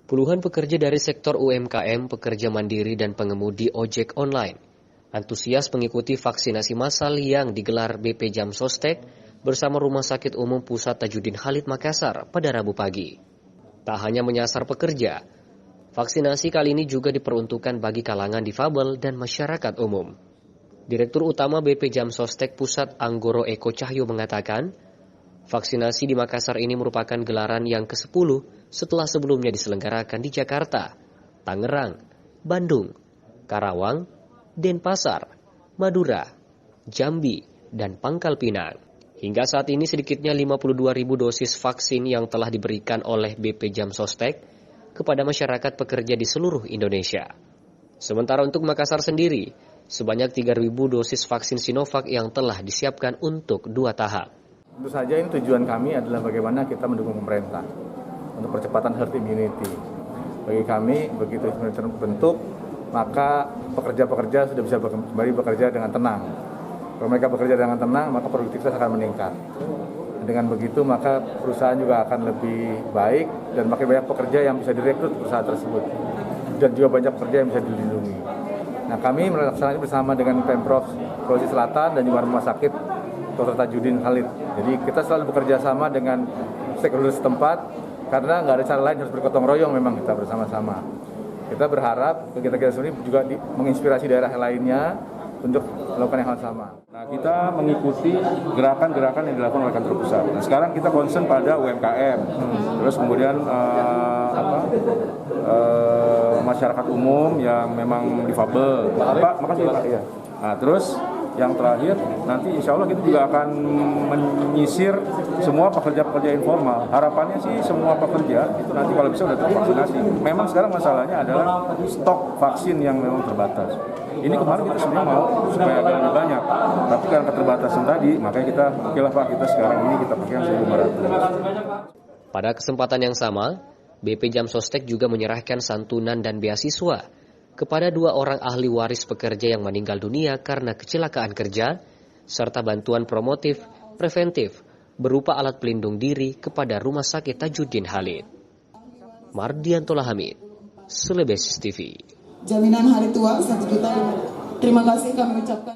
Puluhan pekerja dari sektor UMKM, pekerja mandiri, dan pengemudi ojek online antusias mengikuti vaksinasi massal yang digelar BP Jam Sostek bersama Rumah Sakit Umum Pusat Tajudin Khalid Makassar pada Rabu pagi. Tak hanya menyasar pekerja, vaksinasi kali ini juga diperuntukkan bagi kalangan difabel dan masyarakat umum. Direktur Utama BP Jam Sostek Pusat Anggoro Eko Cahyo mengatakan, vaksinasi di Makassar ini merupakan gelaran yang ke-10 setelah sebelumnya diselenggarakan di Jakarta, Tangerang, Bandung, Karawang, Denpasar, Madura, Jambi, dan Pangkal Pinang. Hingga saat ini sedikitnya 52.000 dosis vaksin yang telah diberikan oleh BP Jam Sostek kepada masyarakat pekerja di seluruh Indonesia. Sementara untuk Makassar sendiri, sebanyak 3.000 dosis vaksin Sinovac yang telah disiapkan untuk 2 tahap. Tentu saja ini tujuan kami adalah bagaimana kita mendukung pemerintah untuk percepatan herd immunity. Bagi kami, begitu terbentuk, maka pekerja-pekerja sudah bisa kembali bekerja dengan tenang. Kalau mereka bekerja dengan tenang, maka produktivitas akan meningkat. Dengan begitu, maka perusahaan juga akan lebih baik dan makin banyak pekerja yang bisa direkrut perusahaan tersebut. Dan juga banyak pekerja yang bisa dilindungi. Nah, kami melaksanakan bersama dengan Pemprov Sulawesi Selatan dan juga Rumah Sakit Dr. Tajudin Khalid. Jadi kita selalu bekerja sama dengan stakeholder setempat karena nggak ada cara lain, harus bergotong royong memang kita bersama-sama. Kita berharap kegiatan-kegiatan ini juga menginspirasi daerah lainnya untuk melakukan hal sama. Nah, kita mengikuti gerakan-gerakan yang dilakukan oleh kantor pusat. Nah, sekarang kita concern pada UMKM, terus kemudian masyarakat umum yang memang difabel. Pak, makasih Pak. Ya. Nah, terus yang terakhir, nanti insya Allah kita juga akan menyisir semua pekerja-pekerja informal. Harapannya sih semua pekerja itu nanti kalau bisa udah tervaksinasi. Memang sekarang masalahnya adalah stok vaksin yang memang terbatas. Ini kemarin kita sebenarnya mau supaya agak lebih banyak. Tapi karena keterbatasan tadi, makanya kita, oke lah Pak, kita sekarang ini kita pakai yang 1.500. Pada kesempatan yang sama, BP Jam Sostek juga menyerahkan santunan dan beasiswa kepada 2 orang ahli waris pekerja yang meninggal dunia karena kecelakaan kerja, serta bantuan promotif, preventif, berupa alat pelindung diri kepada Rumah Sakit Tajudin Khalid. Mardianto Hamid, Celebesis TV. Jaminan hari tua 1 juta. Terima kasih kami ucapkan.